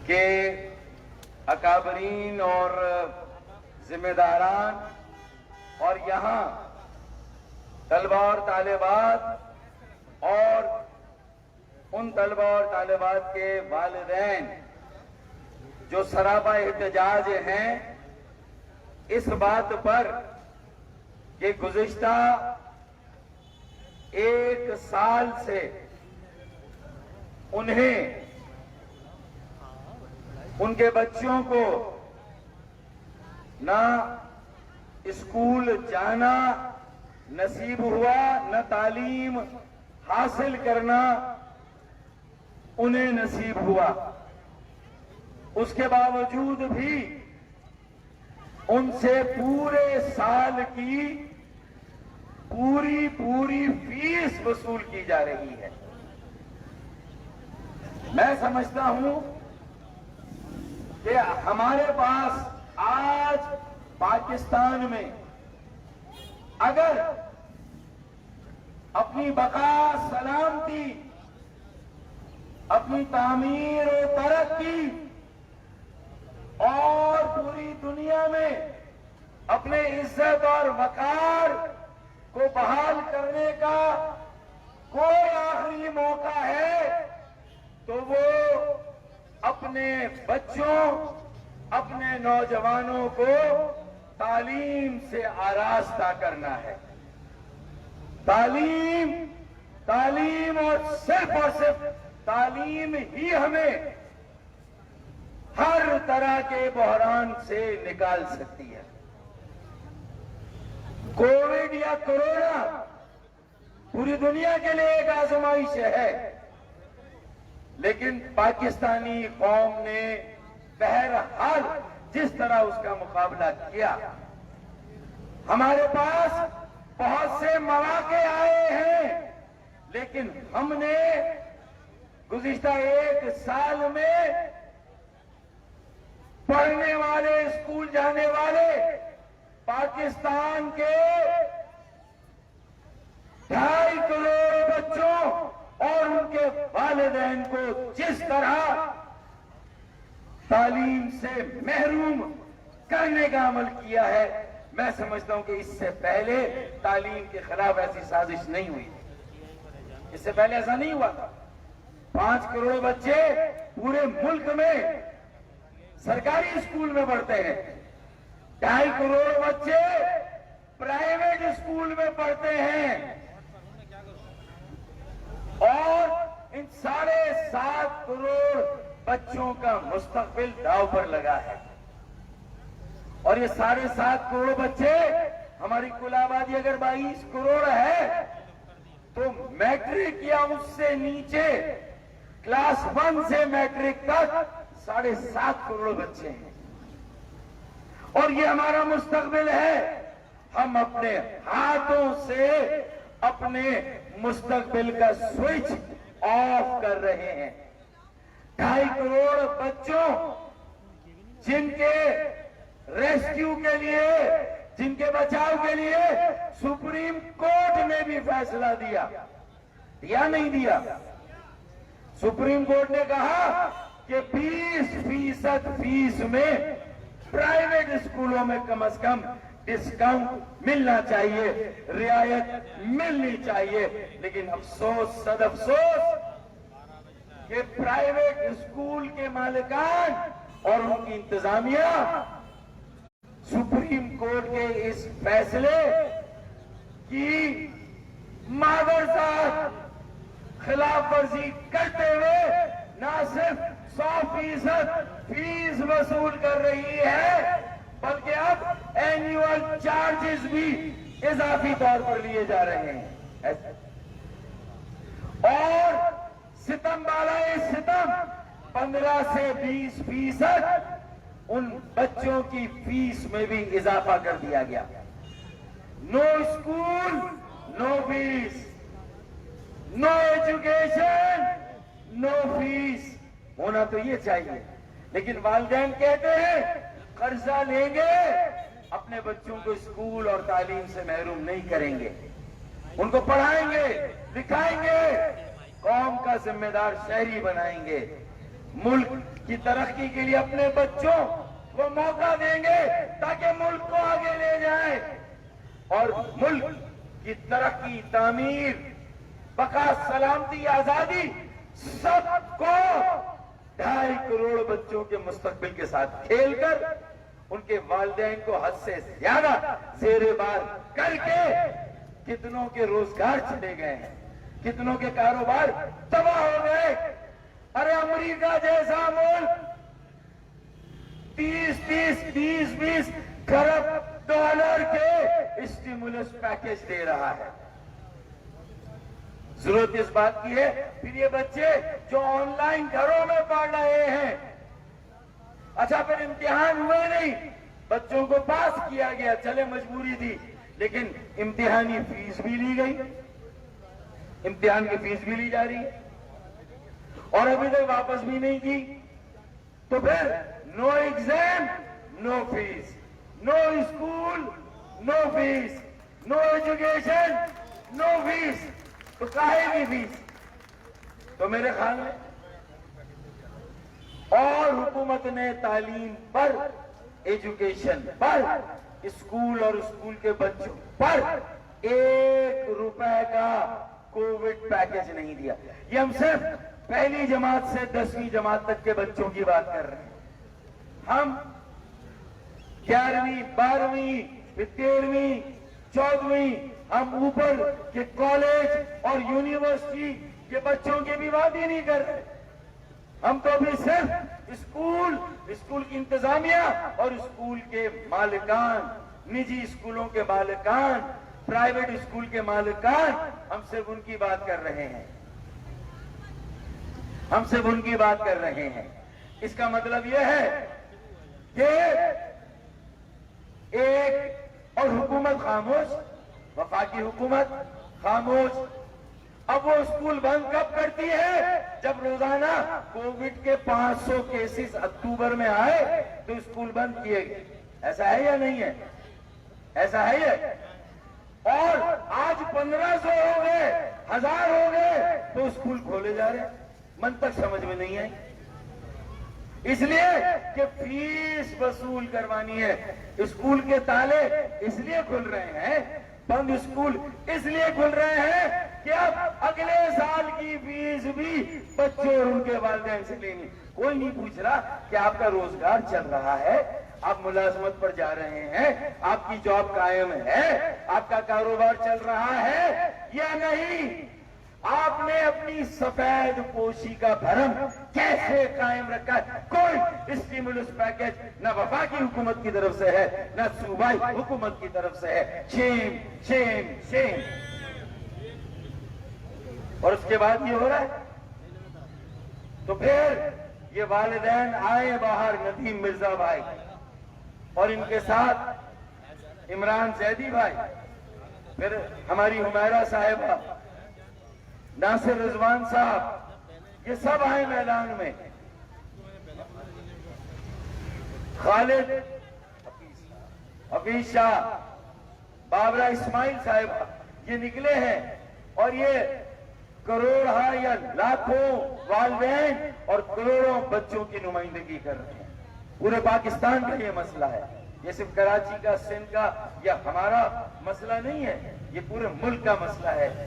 کہ اکابرین اور ذمہ داران اور یہاں طلبہ اور طالبات اور ان طلبہ اور طالبات کے والدین جو سراپا احتجاج ہیں اس بات پر کہ گزشتہ 1 سال سے انہیں ان کے بچوں کو نہ اسکول جانا نصیب ہوا، نہ تعلیم حاصل کرنا انہیں نصیب ہوا، اس کے باوجود بھی ان سے پورے سال کی پوری فیس وصول کی جا رہی ہے۔ میں سمجھتا ہوں کہ ہمارے پاس آج پاکستان میں اگر اپنی بقا سلامتی، اپنی تعمیر و ترقی اور پوری دنیا میں اپنے عزت اور وقار کو بحال کرنے کا کوئی آخری موقع ہے تو وہ اپنے بچوں، اپنے نوجوانوں کو تعلیم سے آراستہ کرنا ہے۔ تعلیم اور صرف تعلیم ہی ہمیں ہر طرح کے بحران سے نکال سکتی ہے۔ کووڈ یا کورونا پوری دنیا کے لیے ایک آزمائش ہے، لیکن پاکستانی قوم نے بہرحال جس طرح اس کا مقابلہ کیا، ہمارے پاس بہت سے مواقع آئے ہیں، لیکن ہم نے گزشتہ 1 سال میں پڑھنے والے، اسکول جانے والے پاکستان کے 2.5 کروڑ بچوں اور ان کے والدین کو جس طرح تعلیم سے محروم کرنے کا عمل کیا ہے، میں سمجھتا ہوں کہ اس سے پہلے تعلیم کے خلاف ایسی سازش نہیں ہوئی، اس سے پہلے ایسا نہیں ہوا۔ 5 کروڑ بچے پورے ملک میں سرکاری اسکول میں پڑھتے ہیں، 2.5 کروڑ بچے پرائیویٹ اسکول میں پڑھتے ہیں، اور ان 7.5 کروڑ بچوں کا مستقبل داؤ پر لگا ہے۔ اور یہ 7.5 کروڑ بچے، ہماری کل آبادی اگر 22 کروڑ ہے تو میٹرک یا اس سے نیچے کلاس 1 سے میٹرک تک 7.5 کروڑ بچے ہیں، اور یہ ہمارا مستقبل ہے۔ ہم اپنے ہاتھوں سے اپنے مستقبل کا سوئچ آف کر رہے ہیں۔ 2.5 کروڑ بچوں جن کے ریسکیو کے لیے، جن کے بچاؤ کے لیے سپریم کورٹ نے بھی فیصلہ دیا نہیں دیا؟ سپریم کورٹ نے کہا کہ 20% فیس میں پرائیویٹ اسکولوں میں کم از کم ڈسکاؤنٹ ملنا چاہیے، رعایت ملنی چاہیے، لیکن افسوس، صد افسوس کہ پرائیویٹ اسکول کے مالکان اور ان کی انتظامیہ سپریم کورٹ کے اس فیصلے کی معذرت خلاف ورزی کرتے ہوئے نہ صرف 100% فیس وصول کر رہی ہے، بلکہ اب اینیول چارجز بھی اضافی طور پر لیے جا رہے ہیں، اور ستم بالائے ستم 15 سے 20% ان بچوں کی فیس میں بھی اضافہ کر دیا گیا۔ نو اسکول، نو فیس، نو ایجوکیشن، نو فیس ہونا تو یہ چاہیے، لیکن والدین کہتے ہیں قرضہ لیں گے، اپنے بچوں کو اسکول اور تعلیم سے محروم نہیں کریں گے، ان کو پڑھائیں گے، لکھائیں گے، قوم کا ذمہ دار شہری بنائیں گے، ملک کی ترقی کے لیے اپنے بچوں کو موقع دیں گے تاکہ ملک کو آگے لے جائیں اور ملک کی ترقی، تعمیر، بقا، سلامتی، آزادی سب کو 2.5 کروڑ بچوں کے مستقبل کے ساتھ کھیل کر ان کے والدین کو حد سے زیادہ زیر بار کر کے کتنوں کے روزگار چلے گئے ہیں، کتنوں کے کاروبار تباہ ہو گئے۔ ارے امریکہ جیسا ملک 20 کروڑ ڈالر کے اسٹیمولس پیکج دے رہا ہے۔ ضرورت اس بات کی ہے پھر یہ بچے جو آن لائن گھروں میں پڑھ رہے ہیں، اچھا پھر امتحان ہوئے نہیں، بچوں کو پاس کیا گیا، چلے مجبوری تھی، لیکن امتحانی فیس بھی لی گئی، امتحان کی فیس بھی لی جا رہی ہے اور ابھی تک واپس بھی نہیں کی۔ تو پھر نو ایگزام نو فیس، نو اسکول نو فیس، نو ایجوکیشن نو فیس، تو کاہے کی فیس؟ تو میرے خیال میں اور حکومت نے تعلیم پر، ایجوکیشن پر، اسکول اور اسکول کے بچوں پر 1 روپے کا کووڈ پیکج نہیں دیا۔ یہ ہم صرف پہلی جماعت سے 10ویں جماعت تک کے بچوں کی بات کر رہے ہیں۔ ہم 11ویں، 12ویں، 13ویں، 14ویں، ہم اوپر کے کالج اور یونیورسٹی کے بچوں کی بھی بات ہی نہیں کر رہے۔ ہم تو ابھی صرف اسکول کی انتظامیہ اور اسکول کے مالکان، نجی اسکولوں کے مالکان، پرائیویٹ اسکول کے مالکان، ہم صرف ان کی بات کر رہے ہیں، ہم صرف ان کی بات کر رہے ہیں۔ اس کا مطلب یہ ہے کہ ایک اور حکومت خاموش، وفاقی حکومت خاموش۔ اب وہ اسکول بند کب کرتی ہے؟ جب روزانہ کووڈ کے 500 کیسز اکتوبر میں آئے تو اسکول بند کیے گئے۔ ایسا ہے یا نہیں ہے؟ ایسا ہے یہ؟ اور آج 1500 ہو گئے، 1000 ہو گئے تو اسکول کھولے جا رہے ہیں۔ منطق سمجھ میں نہیں آئی، اس لیے کہ فیس وصول کروانی ہے۔ اسکول کے تالے اس لیے کھل رہے ہیں، بند اسکول اس لیے کھل رہے ہیں کہ اب اگلے سال کی فیس بھی بچوں اور ان کے والدین سے لینی۔ کوئی نہیں پوچھ رہا کہ آپ کا روزگار چل رہا ہے، آپ ملازمت پر جا رہے ہیں، آپ کی جاب قائم ہے، آپ کا کاروبار چل رہا ہے یا نہیں، آپ نے اپنی سفید پوشی کا بھرم کیسے قائم رکھا ہے؟ کوئی اسٹیمولس پیکج نہ وفاقی حکومت کی طرف سے ہے، نہ صوبائی حکومت کی طرف سے ہے۔ شیم شیم شیم۔ اور اس کے بعد یہ ہو رہا ہے تو پھر یہ والدین آئے باہر، ندیم مرزا بھائی اور ان کے ساتھ عمران زیدی بھائی، پھر ہماری حمیرہ صاحبہ، ناصر رضوان صاحب، یہ سب آئے میدان میں، خالد حفیظ شاہ، بابرہ اسماعیل صاحبہ، یہ نکلے ہیں اور یہ کروڑوں یا لاکھوں والدین اور کروڑوں بچوں کی نمائندگی کر رہے ہیں۔ پورے پاکستان کا یہ مسئلہ ہے، یہ صرف کراچی کا، سندھ کا یا ہمارا مسئلہ نہیں ہے، یہ پورے ملک کا مسئلہ ہے،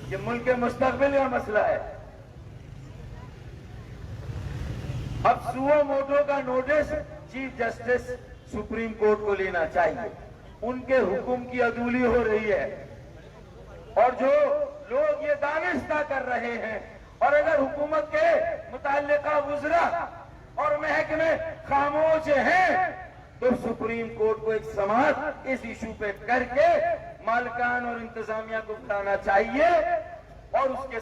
یہ ملک کے مستقبل کا مسئلہ ہے۔ اب سو موٹو کا notice chief justice supreme court کو لینا چاہیے، ان کے حکم کی عدولی ہو رہی ہے اور جو لوگ یہ دانستہ کر رہے ہیں، اور اگر حکومت کے متعلقہ وزراء اور محکمے خاموش ہیں تو سپریم کورٹ کو ایک سماعت اس ایشو پہ کر کے مالکان اور انتظامیہ کو بتانا چاہیے، اور اس کے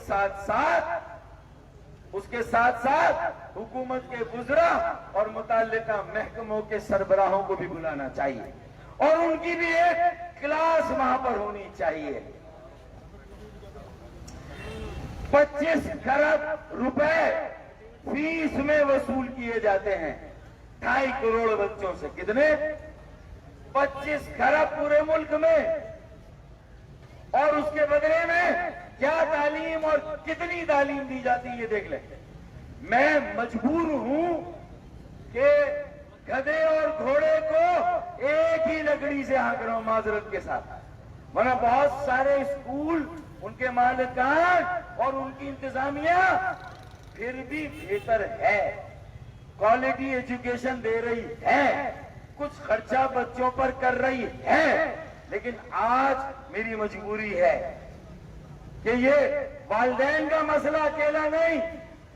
ساتھ ساتھ حکومت کے وزراء اور متعلقہ محکموں کے سربراہوں کو بھی بلانا چاہیے، اور ان کی بھی ایک کلاس وہاں پر ہونی چاہیے۔ 25 کروڑ روپے فیس میں وصول کیے جاتے ہیں 2.5 کروڑ بچوں سے۔ کتنے؟ 25 کروڑ پورے ملک میں، اور اس کے بدلے میں کیا تعلیم اور کتنی تعلیم دی جاتی ہے یہ دیکھ لیں۔ میں مجبور ہوں کہ گدھے اور گھوڑے کو ایک ہی لکڑی سے ہانک رہا ہوں معذرت کے ساتھ، ورنہ بہت سارے اسکول، ان کے مالکان اور ان کی انتظامیہ پھر بھی بہتر ہے، کوالٹی ایجوکیشن دے رہی ہے، کچھ خرچہ بچوں پر کر رہی ہے، لیکن آج میری مجبوری ہے کہ یہ والدین کا مسئلہ اکیلا نہیں،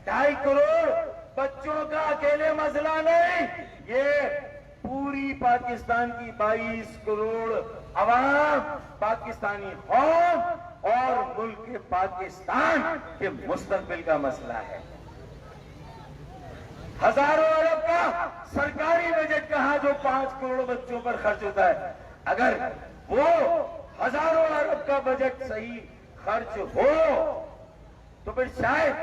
2.5 کروڑ بچوں کا اکیلے مسئلہ نہیں، یہ پوری پاکستان کی 22 کروڑ عوام، پاکستانی قوم اور ملک پاکستان کے مستقبل کا مسئلہ ہے۔ ہزاروں ارب کا سرکاری بجٹ کہاں جو 5 کروڑ بچوں پر خرچ ہوتا ہے، اگر وہ ہزاروں ارب کا بجٹ صحیح خرچ ہو تو پھر شاید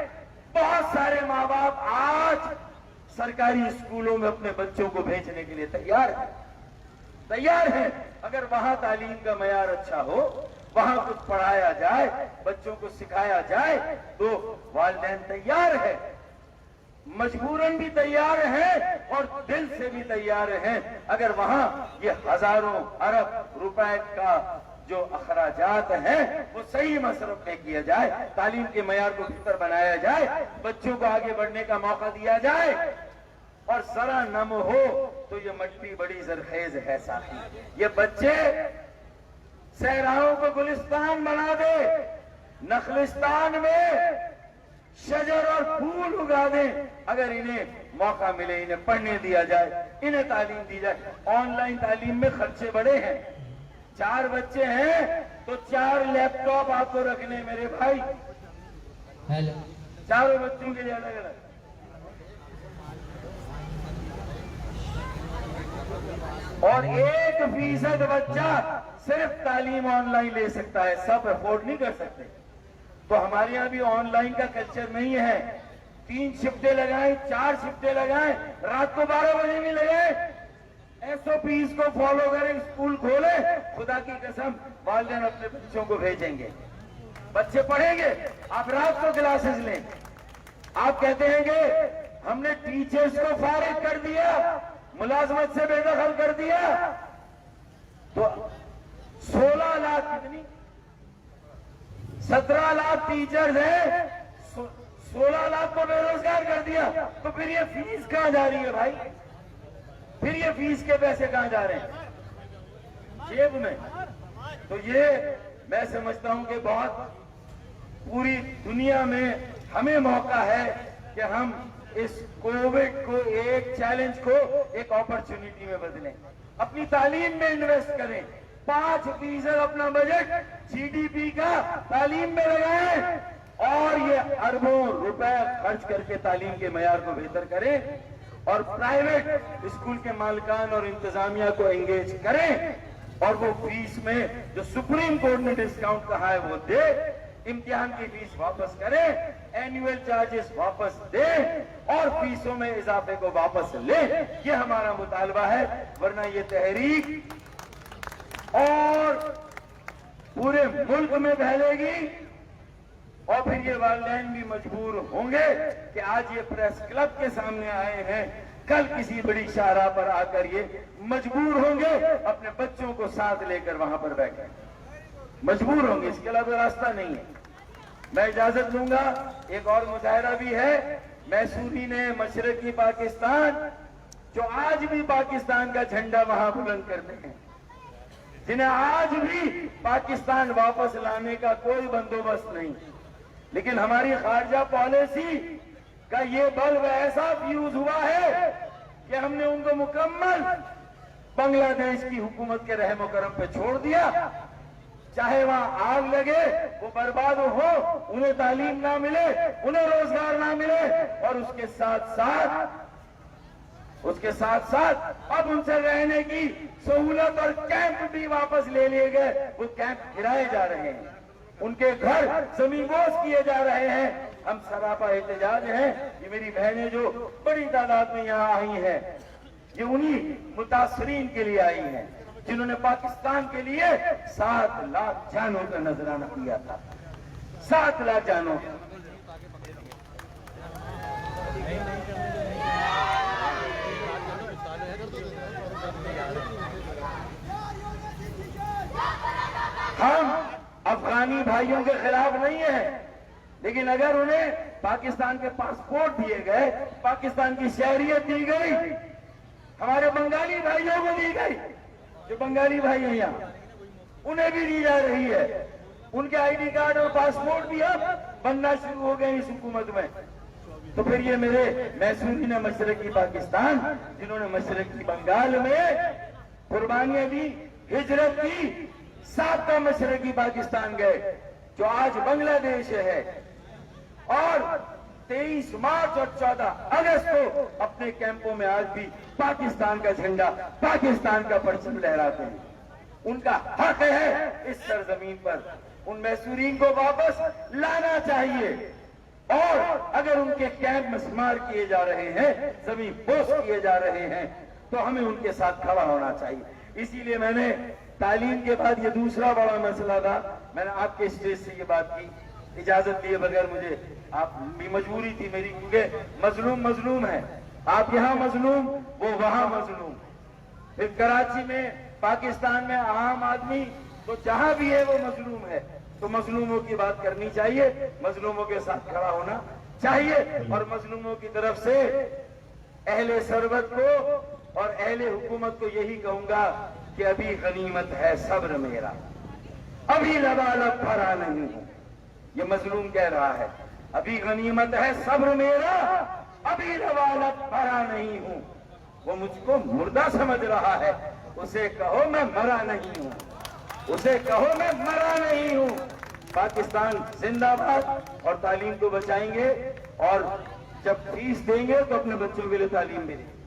بہت سارے ماں باپ آج سرکاری اسکولوں میں اپنے بچوں کو بھیجنے کے لیے تیار ہیں، اگر وہاں تعلیم کا معیار اچھا ہو، وہاں کچھ پڑھایا جائے، بچوں کو سکھایا جائے تو والدین تیار ہے، مجبوراً بھی تیار ہیں اور دل سے بھی تیار ہیں، اگر وہاں یہ ہزاروں ارب روپے کا جو اخراجات ہیں وہ صحیح مصرف میں کیا جائے، تعلیم کے معیار کو بہتر بنایا جائے، بچوں کو آگے بڑھنے کا موقع دیا جائے، اور ذرا نم ہو تو یہ مٹی بڑی زرخیز ہے ساتھی، یہ بچے صحراؤں کو گلستان بنا دے، نخلستان میں شجر اور پھول اگا دیں، اگر انہیں موقع ملے، انہیں پڑھنے دیا جائے، انہیں تعلیم دی جائے۔ آن لائن تعلیم میں خرچے بڑے ہیں، 4 بچے ہیں تو 4 لیپ ٹاپ آپ کو رکھنے میرے بھائی، چاروں بچوں کے لیے الگ الگ، اور 1% بچہ صرف تعلیم آن لائن لے سکتا ہے، سب افورڈ نہیں کر سکتے، تو ہمارے یہاں بھی آن لائن کا کلچر نہیں ہے، 3 شفٹیں لگائیں، 4 شفٹیں لگائیں، رات کو 12 بجے بھی لگائیں، SOPs کو فالو کریں، اسکول کھولیں، خدا کی قسم والدین اپنے بچوں کو بھیجیں گے، بچے پڑھیں گے، آپ رات کو کلاسز لیں، آپ کہتے ہیں کہ ہم نے ٹیچرز کو فارغ کر دیا، ملازمت سے بے دخل کر دیا، تو 16 لاکھ کتنی 17 لاکھ ٹیچرز ہیں، 16 لاکھ کو بے روزگار کر دیا، تو پھر یہ فیس کہاں جا رہی ہے بھائی؟ پھر یہ فیس کے پیسے کہاں جا رہے ہیں؟ جیب میں۔ تو یہ میں سمجھتا ہوں کہ بہت پوری دنیا میں ہمیں موقع ہے کہ ہم اس کووڈ کو، ایک چیلنج کو ایک اپرچونٹی میں بدلیں، اپنی تعلیم میں انویسٹ کریں، 5% اپنا بجٹ GDP کا تعلیم میں لگائیں، اور یہ اربوں روپے خرچ کر کے تعلیم کے معیار کو بہتر کریں، اور پرائیویٹ اسکول کے مالکان اور انتظامیہ کو انگیج کریں، اور وہ فیس میں جو سپریم کورٹ نے ڈسکاؤنٹ کہا ہے وہ دے، امتحان کی فیس واپس کریں، اینوئل چارجز واپس دیں، اور فیسوں میں اضافے کو واپس لیں، یہ ہمارا مطالبہ ہے، ورنہ یہ تحریک اور پورے ملک میں پھیلے گی، اور پھر یہ والدین بھی مجبور ہوں گے کہ آج یہ پریس کلب کے سامنے آئے ہیں، کل کسی بڑی شاہراہ پر آ کر یہ مجبور ہوں گے اپنے بچوں کو ساتھ لے کر وہاں پر بیٹھیں، مجبور ہوں گے، اس کے علاوہ راستہ نہیں ہے۔ میں اجازت لوں گا، ایک اور مظاہرہ بھی ہے، میسورین مشرقی پاکستان جو آج بھی پاکستان کا جھنڈا وہاں بلند کرتے ہیں، جنہیں آج بھی پاکستان واپس لانے کا کوئی بندوبست نہیں، لیکن ہماری خارجہ پالیسی کا یہ بلب ایسا فیوز ہوا ہے کہ ہم نے ان کو مکمل بنگلہ دیش کی حکومت کے رحم و کرم پہ چھوڑ دیا، چاہے وہاں آگ لگے، وہ برباد ہو، انہیں تعلیم نہ ملے، انہیں روزگار نہ ملے، اور اس کے ساتھ ساتھ اب ان سے رہنے کی سہولت اور کیمپ بھی واپس لے لیے گئے، وہ کیمپ گرائے جا رہے ہیں، ان کے گھر زمین بوس کیے جا رہے ہیں، ہم سراپا احتجاج ہیں۔ یہ میری بہنیں جو بڑی تعداد میں یہاں آئی ہیں، یہ انہی متاثرین کے لیے آئی ہیں جنہوں نے پاکستان کے لیے 7 لاکھ جانوں کا نذرانہ کیا تھا، 7 لاکھ جانوں کا۔ ہم افغانی بھائیوں کے خلاف نہیں ہیں، لیکن اگر انہیں پاکستان کے پاسپورٹ دیے گئے، پاکستان کی شہریت دی گئی، ہمارے بنگالی بھائیوں کو دی گئی، جو بنگالی بھائی ہیں یہاں انہیں بھی دی جا رہی ہے، ان کے آئی ڈی کارڈ اور پاسپورٹ بھی اب بننا شروع ہو گئے اس حکومت میں، تو پھر یہ میرے میسوری مشرقی پاکستان، جنہوں نے مشرقی بنگال میں قربانیاں دی، ہجرت کی، سابقہ مشرقی پاکستان گئے، جو آج بنگلہ دیش ہے، اور 23 مارچ اور 14 اگست کو اپنے کیمپوں میں آج بھی پاکستان کا جھنڈا، پاکستان کا پرچم لہراتے ہیں۔ ان کا حق ہے اس سرزمین پر، ان میسورین کو واپس لانا چاہیے، اور اگر ان کے کیمپ مسمار کیے جا رہے ہیں، زمین بوس کیے جا رہے ہیں، تو ہمیں ان کے ساتھ کھڑا ہونا چاہیے۔ اسی لیے میں نے تعلیم کے بعد یہ دوسرا بڑا مسئلہ تھا، میں نے آپ کے اسٹیج سے یہ بات کی، اجازت دیے بغیر مجھے، آپ بھی مجبوری تھی میری، کیونکہ مظلوم ہے، آپ یہاں مظلوم، وہ وہاں مظلوم، پھر کراچی میں، پاکستان میں عام آدمی تو جہاں بھی ہے وہ مظلوم ہے، تو مظلوموں کی بات کرنی چاہیے، مظلوموں کے ساتھ کھڑا ہونا چاہیے، اور مظلوموں کی طرف سے اہل ثروت کو اور اہل حکومت کو یہی کہوں گا کہ ابھی غنیمت ہے صبر میرا، ابھی لبالب بھرا نہیں ہوں، یہ مظلوم کہہ رہا ہے، ابھی غنیمت ہے صبر میرا، ابھی لبالب بھرا نہیں ہوں، وہ مجھ کو مردہ سمجھ رہا ہے، اسے کہو میں مرا نہیں ہوں، اسے کہو میں مرا نہیں ہوں۔ پاکستان زندہ باد، اور تعلیم کو بچائیں گے، اور جب فیس دیں گے تو اپنے بچوں کے لیے تعلیم بھی دیں گے۔